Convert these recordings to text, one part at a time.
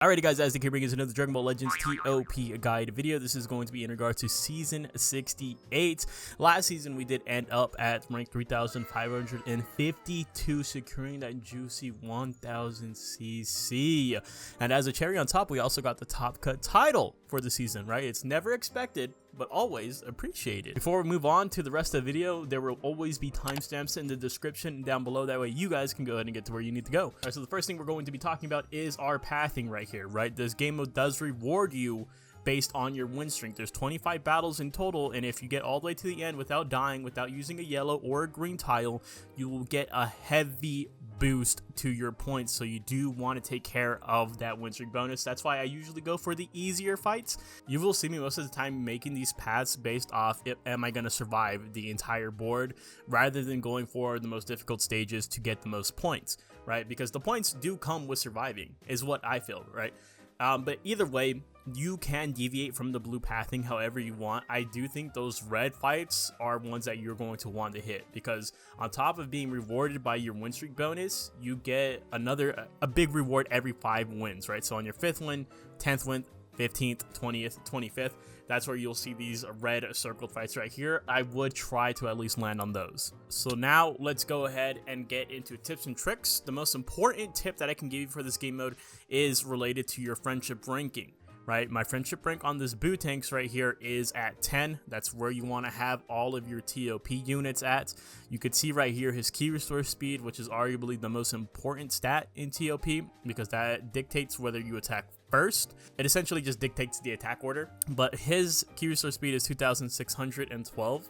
Alrighty guys, as the kid brings another Dragon Ball Legends ToP guide video. This is going to be in regard to Season 68. Last season we did end up at rank 3,552, securing that juicy 1,000 CC. And as a cherry on top, we also got the top cut title for the season, right? It's never expected, but always appreciated. Before we move on to the rest of the video, there will always be timestamps in the description down below. That way you guys can go ahead and get to where you need to go. Alright, so the first thing we're going to be talking about is our pathing right here, right? This game mode does reward you based on your win streak. There's 25 battles in total, and if you get all the way to the end without dying, without using a yellow or a green tile, you will get a heavy boost to your points. So you do want to take care of that win streak bonus. That's why I usually go for the easier fights. You will see me most of the time making these paths based off am I going to survive the entire board, rather than going for the most difficult stages to get the most points, right? Because the points do come with surviving, is what I feel, right? But either way, you can deviate from the blue pathing however you want. I do think those red fights are ones that you're going to want to hit, because on top of being rewarded by your win streak bonus, you get a big reward every 5 wins, right? So on your 5th win, 10th win, 15th, 20th, 25th, that's where you'll see these red circled fights right here. I would try to at least land on those. So now let's go ahead and get into tips and tricks. The most important tip that I can give you for this game mode is related to your friendship ranking, right? My friendship rank on this Boo Tanks right here is at 10. That's where you want to have all of your ToP units at. You could see right here his key restore speed, which is arguably the most important stat in ToP, because that dictates whether you attack first. It essentially just dictates the attack order, but his key restore speed is 2,612.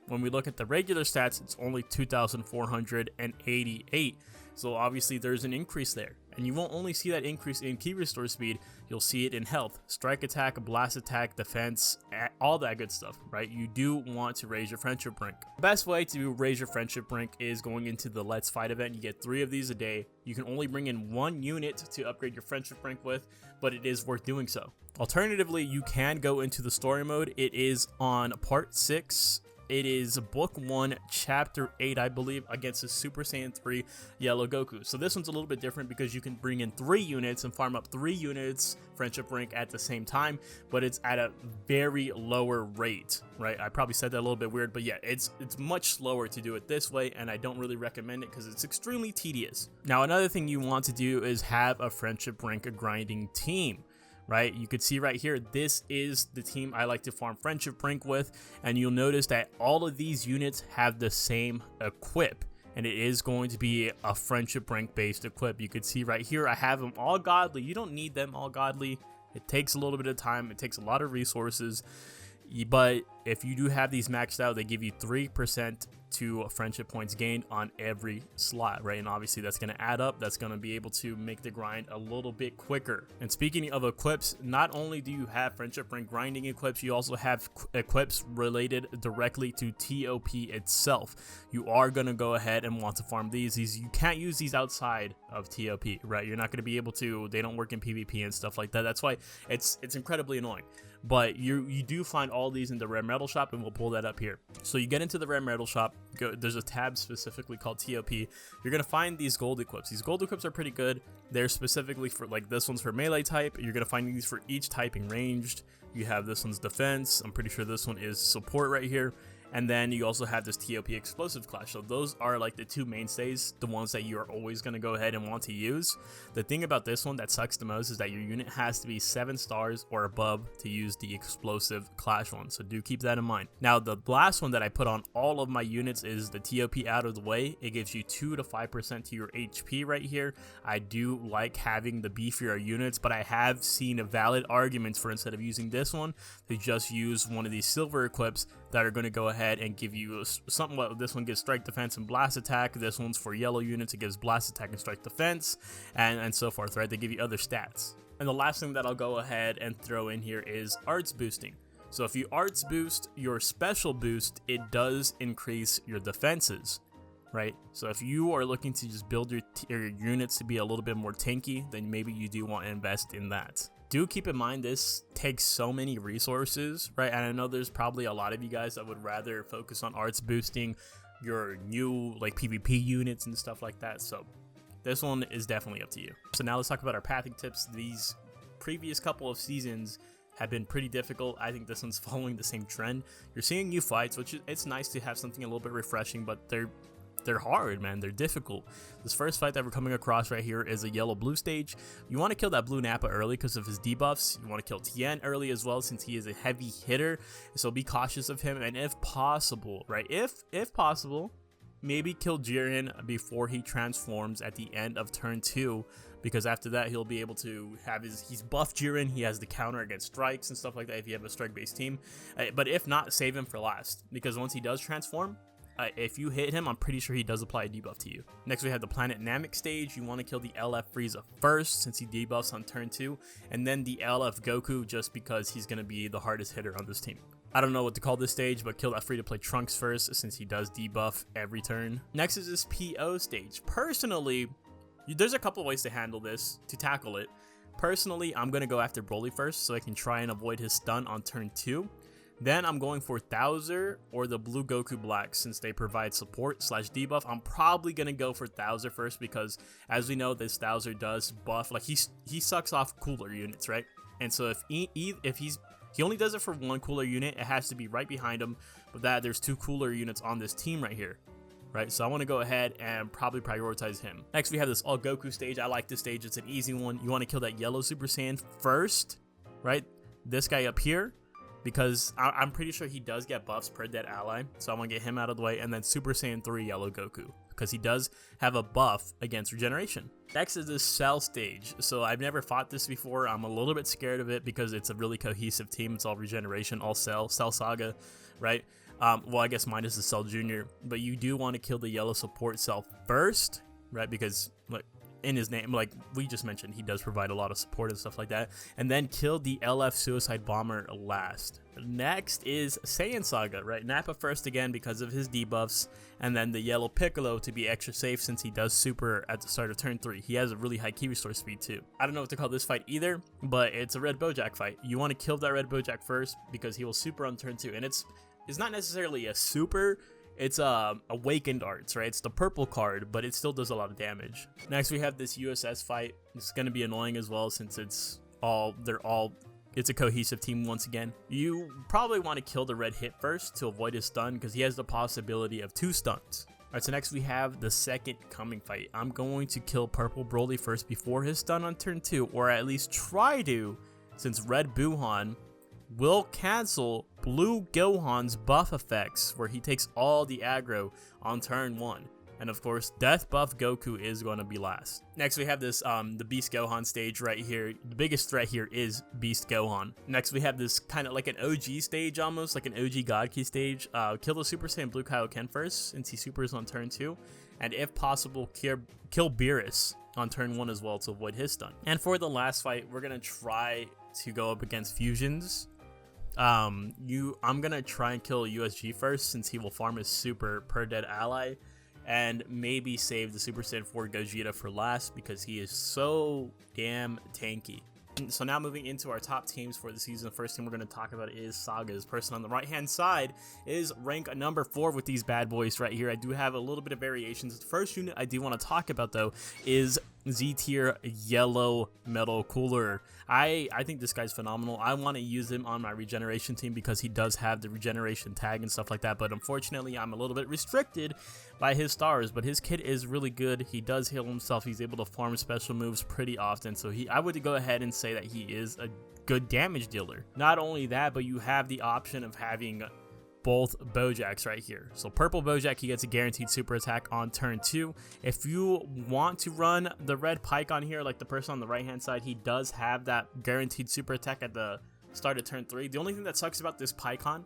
When we look at the regular stats, it's only 2,488. So obviously there's an increase there, and you won't only see that increase in key restore speed, you'll see it in health, strike attack, blast attack, defense, all that good stuff, right? You do want to raise your friendship rank. The best way to raise your friendship rank is going into the Let's Fight event. You get 3 of these a day. You can only bring in 1 unit to upgrade your friendship rank with, but it is worth doing so. Alternatively, you can go into the story mode. It is on part 6. It is book 1, chapter 8, I believe, against the Super Saiyan 3 Yellow Goku. So this one's a little bit different because you can bring in 3 units and farm up 3 units friendship rank at the same time, but it's at a very lower rate, right? I probably said that a little bit weird, but yeah, it's much slower to do it this way, and I don't really recommend it because it's extremely tedious. Now, another thing you want to do is have a friendship rank grinding team, right? You could see right here, this is the team I like to farm friendship rank with, and you'll notice that all of these units have the same equip, and it is going to be a friendship rank based equip. You could see right here, I have them all godly. You don't need them all godly. It takes a little bit of time. It takes a lot of resources, but if you do have these maxed out, they give you 3% to friendship points gained on every slot, right? And obviously that's going to add up. That's going to be able to make the grind a little bit quicker. And speaking of equips, not only do you have friendship rank grinding equips, you also have equips related directly to ToP itself. You are going to go ahead and want to farm these. You can't use these outside of ToP, right? You're not going to be able to. They don't work in PvP and stuff like that. That's why it's incredibly annoying. But you do find all these in the Rare Metal Shop, and we'll pull that up here. So you get into the Rare Metal Shop, there's a tab specifically called ToP. You're going to find these gold equips. These gold equips are pretty good. They're specifically for, like, this one's for melee type. You're going to find these for each typing ranged. You have this one's defense. I'm pretty sure this one is support right here. And then you also have this ToP explosive clash. So those are like the 2 mainstays, the ones that you are always going to go ahead and want to use. The thing about this one that sucks the most is that your unit has to be 7 stars or above to use the explosive clash one. So do keep that in mind. Now, the last one that I put on all of my units is the ToP out of the way. It gives you 2 to 5% to your HP right here. I do like having the beefier units, but I have seen valid arguments for, instead of using this one, to just use one of these silver equips that are going to go ahead and give you something. Like this one gives strike defense and blast attack. This one's for yellow units. It gives blast attack and strike defense, and so forth, right? They give you other stats. And the last thing that I'll go ahead and throw in here is arts boosting. So if you arts boost your special boost, it does increase your defenses, right? So if you are looking to just build your units to be a little bit more tanky, then maybe you do want to invest in that. Do keep in mind this takes so many resources, right? And I know there's probably a lot of you guys that would rather focus on arts boosting your new like PvP units and stuff like that. So this one is definitely up to you. So now let's talk about our pathing tips. These previous couple of seasons have been pretty difficult. I think this one's following the same trend. You're seeing new fights, which it's nice to have something a little bit refreshing, but they're hard, man. They're difficult. This first fight that we're coming across right here is a yellow-blue stage. You want to kill that blue Nappa early because of his debuffs. You want to kill Tien early as well, since he is a heavy hitter. So be cautious of him, and if possible, right? If possible, maybe kill Jiren before he transforms at the end of turn 2, because after that he'll be able to have he's buffed Jiren, he has the counter against strikes and stuff like that if you have a strike based team. But if not, save him for last, because once he does transform, if you hit him, I'm pretty sure he does apply a debuff to you. Next we have the Planet Namek stage. You want to kill the LF Frieza first, since he debuffs on turn 2, and then the LF Goku, just because he's going to be the hardest hitter on this team. I don't know what to call this stage, but kill that free-to-play Trunks first, since he does debuff every turn. Next is this PO stage. Personally, there's a couple ways to handle this, to tackle it. Personally, I'm going to go after Broly first, so I can try and avoid his stun on turn 2. Then I'm going for Thouser or the Blue Goku Black, since they provide support / debuff. I'm probably going to go for Thouser first, because as we know, this Thouser does buff, like he sucks off cooler units, right? And so if he only does it for one cooler unit, it has to be right behind him. But that there's 2 cooler units on this team right here, right? So I want to go ahead and probably prioritize him. Next, we have this All Goku stage. I like this stage. It's an easy one. You want to kill that yellow Super Saiyan first, right? This guy up here, because I'm pretty sure he does get buffs per dead ally. So I want to get him out of the way. And then Super Saiyan 3 yellow Goku, because he does have a buff against regeneration. Next is this Cell stage. So I've never fought this before. I'm a little bit scared of it because it's a really cohesive team. It's all regeneration, all Cell Saga, right? Well, I guess minus the Cell Jr. But you do want to kill the yellow support Cell first, right? Because like in his name, like we just mentioned, he does provide a lot of support and stuff like that. And then kill the LF Suicide Bomber last. Next is Saiyan Saga, right? Nappa first again because of his debuffs, and then the yellow Piccolo to be extra safe since he does super at the start of turn 3. He has a really high key restore speed too. I don't know what to call this fight either, but it's a red Bojack fight. You want to kill that red Bojack first because he will super on turn 2, and it's not necessarily a super. It's Awakened Arts, right? It's the purple card, but it still does a lot of damage. Next, we have this USS fight. It's going to be annoying as well, since it's a cohesive team once again. You probably want to kill the red hit first to avoid his stun, because he has the possibility of 2 stuns. Alright, so next we have the Second Coming fight. I'm going to kill purple Broly first before his stun on turn 2, or at least try to, since red Buhan will cancel blue Gohan's buff effects, where he takes all the aggro on turn 1. And of course, death buff Goku is going to be last. Next we have this the Beast Gohan stage right here. The biggest threat here is Beast Gohan. Next we have this kind of like an OG stage, almost like an OG God Key stage. Kill the Super Saiyan Blue Kaioken first, since he supers on turn 2. And if possible, kill Beerus on turn 1 as well to avoid his stun. And for the last fight, we're going to try to go up against Fusions. I'm gonna try and kill USG first, since he will farm his super per dead ally, and maybe save the Super Saiyan 4 Gogeta for last, because he is so damn tanky. So now moving into our top teams for the season, the first team we're going to talk about is Sagas. Person on the right hand side is rank number 4 with these bad boys right here. I do have a little bit of variations. The first unit I do want to talk about though is Z tier yellow metal cooler. I think this guy's phenomenal. I want to use him on my regeneration team because he does have the regeneration tag and stuff like that, but unfortunately I'm a little bit restricted by his stars. But his kit is really good. He does heal himself. He's able to farm special moves pretty often, so I would go ahead and say that he is a good damage dealer. Not only that, but you have the option of having both Bojacks right here. So purple Bojack, he gets a guaranteed super attack on turn 2. If you want to run the red Pycon here, like the person on the right hand side, he does have that guaranteed super attack at the start of turn 3. The only thing that sucks about this Pycon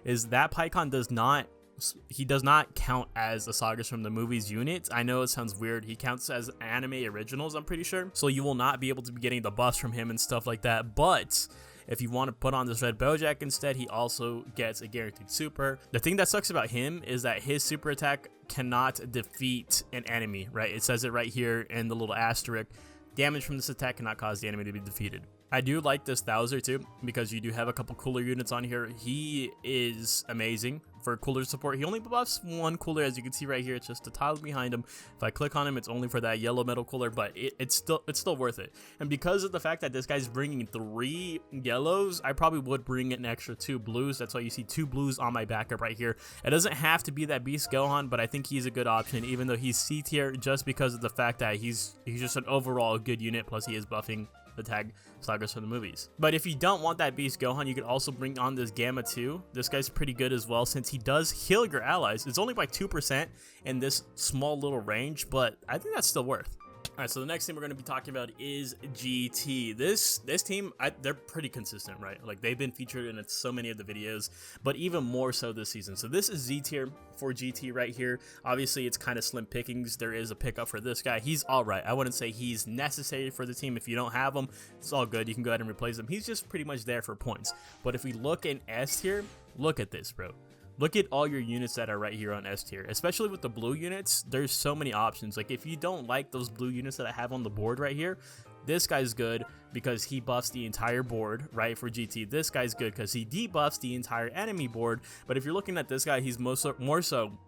is that Pycon does not count as the Sagas from the movies units. I know it sounds weird. He counts as anime originals, I'm pretty sure. So you will not be able to be getting the buffs from him and stuff like that. But if you want to put on this red Bojack instead, he also gets a guaranteed super. The thing that sucks about him is that his super attack cannot defeat an enemy, right? It says it right here in the little asterisk. Damage from this attack cannot cause the enemy to be defeated. I do like this Thouser too, because you do have a couple cooler units on here. He is amazing for cooler support. He only buffs one cooler, as you can see right here. It's just the tile behind him. If I click on him, it's only for that yellow metal cooler, but it's still worth it. And because of the fact that this guy's bringing 3 yellows, I probably would bring an extra 2 blues. That's why you see 2 blues on my backup right here. It doesn't have to be that Beast Gohan, but I think he's a good option, even though he's C tier, just because of the fact that he's just an overall good unit, plus he is buffing the tag Sagas from the movies. But if you don't want that Beast Gohan, you could also bring on this Gamma 2. This guy's pretty good as well, since he does heal your allies. It's only by 2% in this small little range, but I think that's still worth. Alright, so the next thing we're going to be talking about is GT. This team, they're pretty consistent, right? Like, they've been featured in so many of the videos, but even more so this season. So this is Z tier for GT right here. Obviously, it's kind of slim pickings. There is a pickup for this guy. He's alright. I wouldn't say he's necessary for the team. If you don't have him, it's all good. You can go ahead and replace him. He's just pretty much there for points. But if we look in S tier, look at this, bro. Look at all your units that are right here on S tier, especially with the blue units. There's so many options. Like, if you don't like those blue units that I have on the board right here, this guy's good because he buffs the entire board, right, for GT. This guy's good because he debuffs the entire enemy board. But if you're looking at this guy, he's more so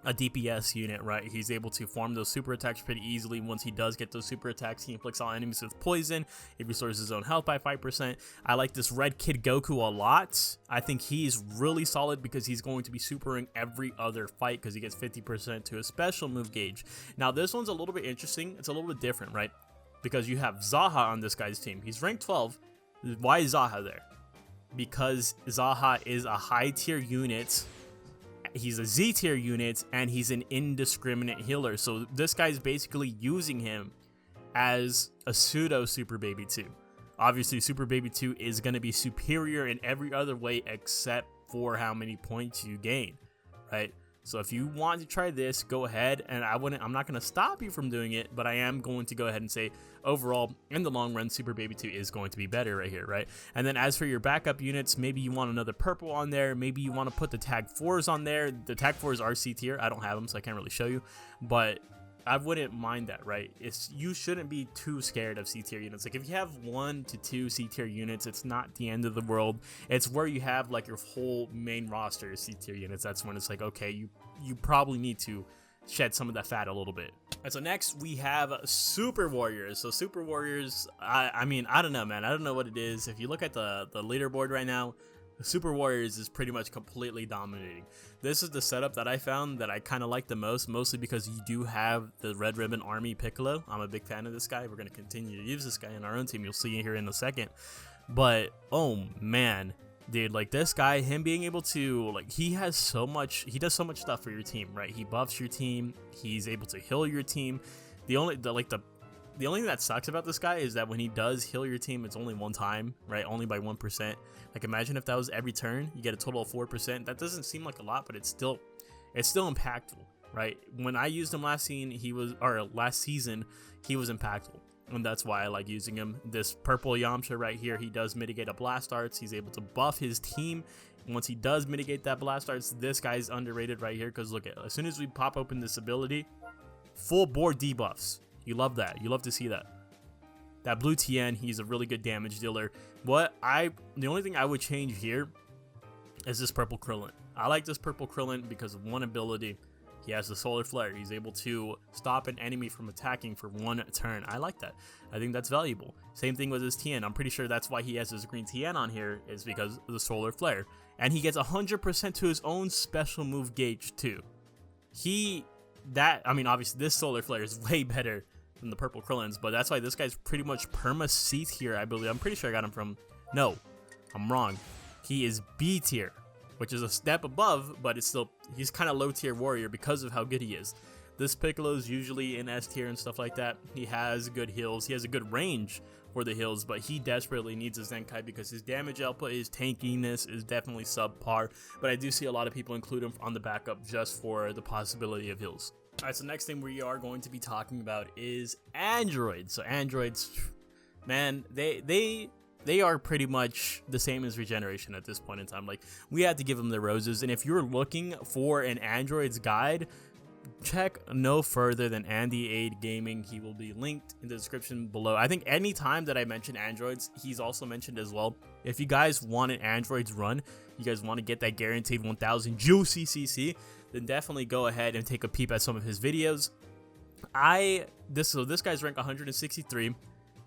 a DPS unit, right? He's able to farm those super attacks pretty easily. Once he does get those super attacks, he inflicts all enemies with poison. He restores his own health by 5%. I like this Red Kid Goku a lot. I think he's really solid because he's going to be supering every other fight because he gets 50% to a special move gauge. Now, this one's a little bit interesting. It's a little bit different, right? Because you have Zaha on this guy's team. He's ranked 12. Why is Zaha there? Because Zaha is a high tier unit. He's a Z tier unit, and he's an indiscriminate healer. So this guy's basically using him as a pseudo Super Baby 2. Obviously, Super Baby 2 is going to be superior in every other way except for how many points you gain, right? So if you want to try this, go ahead, and I'm not going to stop you from doing it, but I am going to go ahead and say overall, in the long run, Super Baby 2 is going to be better right here, right? And then as for your backup units, maybe you want another purple on there, maybe you want to put the Tag 4s on there. The Tag 4s are C tier. I don't have them, so I can't really show you, but I wouldn't mind that, right? You shouldn't be too scared of C tier units. Like, if you have 1 to 2 C tier units, it's not the end of the world. It's where you have like your whole main roster C tier units. That's when it's like, okay, you probably need to shed some of that fat a little bit. And so next we have Super Warriors. So Super Warriors, I mean, I don't know, man. I don't know what it is. If you look at the leaderboard right now, Super Warriors is pretty much completely dominating. This is the setup that I found that I kind of like the most, mostly because you do have the Red Ribbon Army Piccolo. I'm a big fan of this guy. We're going to continue to use this guy in our own team. You'll see it here in a second. But, oh man, dude, like this guy, him being able to, like, he does so much stuff for your team, right? He buffs your team. He's able to heal your team. The only thing that sucks about this guy is that when he does heal your team, it's only one time, right? Only by 1%. Like, imagine if that was every turn, you get a total of 4%. That doesn't seem like a lot, but it's still impactful, right? When I used him last season, he was impactful. And that's why I like using him. This purple Yamcha right here, he does mitigate a blast arts. He's able to buff his team. Once he does mitigate that blast arts, this guy's underrated right here, because look at, as soon as we pop open this ability, full board debuffs. You love that. You love to see that. That blue TN, he's a really good damage dealer. The only thing I would change here is this purple Krillin. I like this purple Krillin because of one ability. He has the solar flare. He's able to stop an enemy from attacking for 1 turn. I like that. I think that's valuable. Same thing with his TN. I'm pretty sure that's why he has his green TN on here, is because of the solar flare. And he gets 100% to his own special move gauge too. I mean, obviously this solar flare is way better than the purple Krillins, but that's why this guy's pretty much perma C tier, I believe. I'm pretty sure I got him from, no, I'm wrong. He is B tier, which is a step above, but it's still, he's kind of low tier warrior because of how good he is. This Piccolo's usually in S tier and stuff like that. He has good heals. He has a good range for the heals, but he desperately needs a Zenkai because his damage output, his tankiness is definitely subpar. But I do see a lot of people include him on the backup just for the possibility of heals. Alright, so next thing we are going to be talking about is androids. So androids, man, they are pretty much the same as regeneration at this point in time. Like, we have to give them the roses, and if you're looking for an androids guide, check no further than Andy Aid Gaming. He will be linked in the description below. I think any time that I mention Androids, he's also mentioned as well. If you guys want an Androids run, you guys want to get that guaranteed 1000 juicy CC, then definitely go ahead and take a peep at some of his videos. So this guy's rank 163.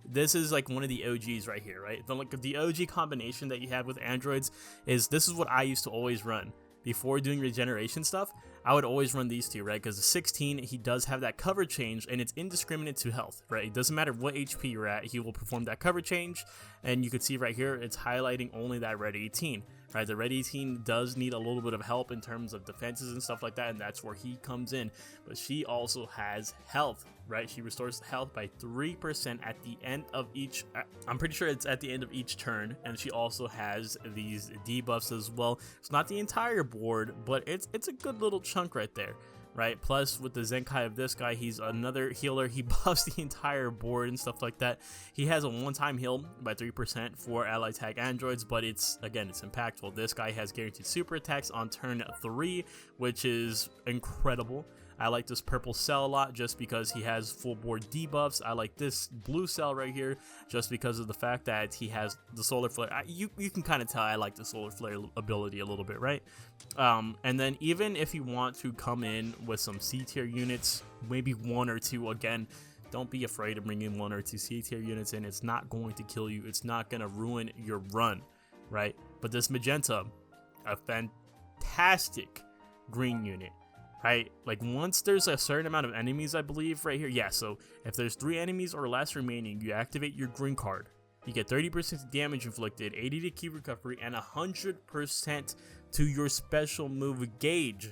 This is like one of the OGs right here, right? The OG combination that you have with Androids is this is what I used to always run. Before doing regeneration stuff, I would always run these two, right? Because the 16, he does have that cover change, and it's indiscriminate to health, right? It doesn't matter what HP you're at, he will perform that cover change, and you can see right here, it's highlighting only that red 18, right? The red 18 does need a little bit of help in terms of defenses and stuff like that, and that's where he comes in. But she also has health, right? She restores health by 3% at the end of each, I'm pretty sure it's at the end of each turn, and she also has these debuffs as well. It's not the entire board, but it's a good little chunk right there, right? Plus with the Zenkai of this guy, he's another healer. He buffs the entire board and stuff like that. He has a one-time heal by 3% for ally tag androids, but it's impactful. This guy has guaranteed super attacks on turn 3, which is incredible. I like this purple cell a lot just because he has full board debuffs. I like this blue cell right here just because of the fact that he has the solar flare. You can kind of tell I like the solar flare ability a little bit, right? And then even if you want to come in with some C tier units, maybe 1 or 2, again, don't be afraid of bringing 1 or 2 C tier units in. It's not going to kill you. It's not going to ruin your run, right? But this magenta, a fantastic green unit. Right, like once there's a certain amount of enemies, I believe right here, yeah, so if there's 3 enemies or less remaining, you activate your green card, you get 30% damage inflicted, 80 to key recovery, and 100% to your special move gauge.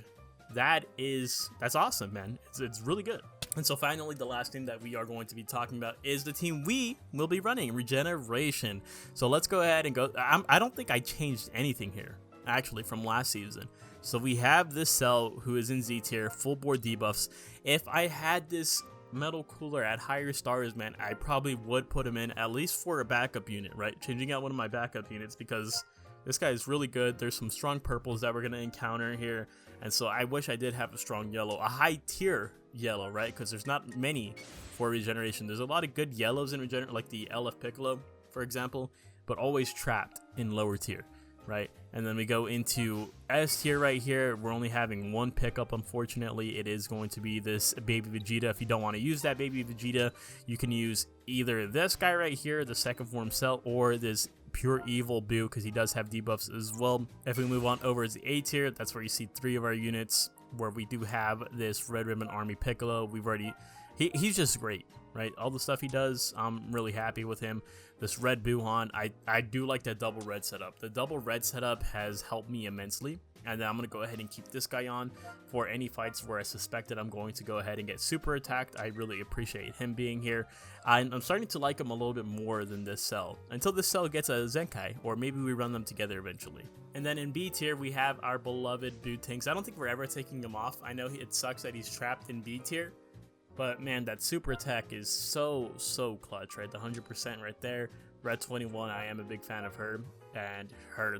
That's awesome, man. It's really good. And so finally, the last thing that we are going to be talking about is the team we will be running, Regeneration. So let's go ahead and go. I don't think I changed anything here actually from last season. So we have this cell who is in Z tier, full board debuffs. If I had this metal cooler at higher stars, man, I probably would put him in at least for a backup unit, right? Changing out one of my backup units because this guy is really good. There's some strong purples that we're going to encounter here. And so I wish I did have a strong yellow, a high tier yellow, right? Because there's not many for regeneration. There's a lot of good yellows in regeneration, like the LF Piccolo, for example, but always trapped in lower tier. Right, and then we go into S tier right here. We're only having 1 pickup, unfortunately. It is going to be this baby Vegeta. If you don't want to use that baby Vegeta, you can use either this guy right here, the second form cell, or this pure evil Boo, because he does have debuffs as well. If we move on over to the A tier, that's where you see 3 of our units, where we do have this Red Ribbon Army Piccolo. We've already, he's just great, right? All the stuff he does, I'm really happy with him. This red Buhan, I do like that double red setup. The double red setup has helped me immensely. And then I'm going to go ahead and keep this guy on for any fights where I suspect that I'm going to go ahead and get super attacked. I really appreciate him being here. I'm starting to like him a little bit more than this cell, until this cell gets a Zenkai, or maybe we run them together eventually. And then in B tier, we have our beloved Bootinks. I don't think we're ever taking him off. I know it sucks that he's trapped in B tier. But man, that super attack is so clutch, right? The 100% right there. Red 21, I am a big fan of her, and her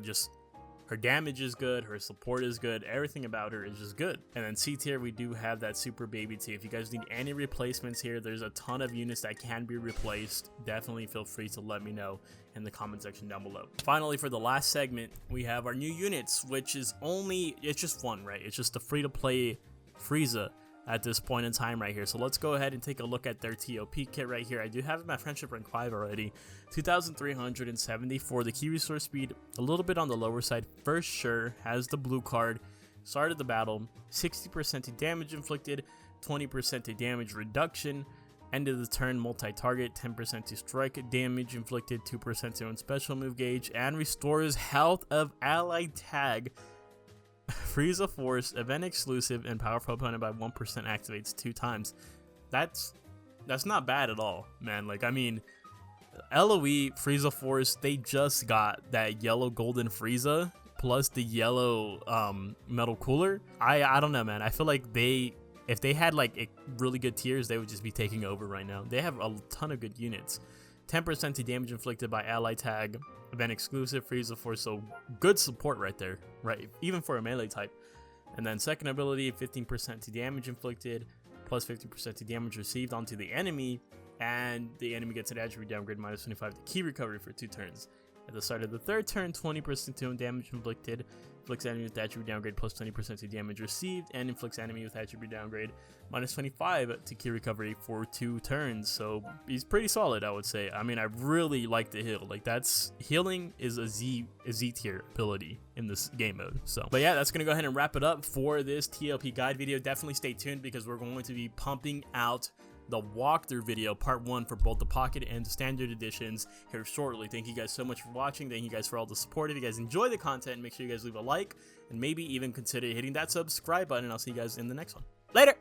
damage is good, her support is good, everything about her is just good. And then C tier, we do have that super baby T. If you guys need any replacements here, there's a ton of units that can be replaced. Definitely feel free to let me know in the comment section down below. Finally, for the last segment, we have our new units, which is it's just one, right? It's just the free-to-play Frieza at this point in time right here. So let's go ahead and take a look at their ToP kit right here. I do have my friendship rank 5 already. 2,374. The key resource speed a little bit on the lower side for sure. Has the blue card. Started the battle. 60% to damage inflicted, 20% to damage reduction. End of the turn, multi-target, 10% to strike damage inflicted, 2% to own special move gauge, and restores health of ally tag. Frieza Force, event exclusive, and powerful opponent by 1% activates 2 times. That's not bad at all, man. Like, I mean, LOE, Frieza Force, they just got that yellow golden Frieza plus the yellow metal cooler. I don't know, man. I feel like if they had like really good tiers, they would just be taking over right now. They have a ton of good units. 10% to damage inflicted by ally tag, event exclusive, Frieza Force, so good support right there, right? Even for a melee type. And then second ability, 15% to damage inflicted, plus 15% to damage received onto the enemy, and the enemy gets an attribute downgrade minus 25 to key recovery for 2 turns. At the start of the third turn, 20% to damage inflicted, inflicts enemy with attribute downgrade plus 20% to damage received, and inflicts enemy with attribute downgrade minus 25 to key recovery for 2 turns. So he's pretty solid, I would say. I mean, I really like the heal. Like, that's healing is a Z tier ability in this game mode. So, but yeah, that's gonna go ahead and wrap it up for this TLP guide video. Definitely stay tuned because we're going to be pumping out the walkthrough video part 1 for both the pocket and the standard editions here shortly. Thank you guys so much for watching. Thank you guys for all the support. If you guys enjoy the content, make sure you guys leave a like and maybe even consider hitting that subscribe button. I'll see you guys in the next one. Later.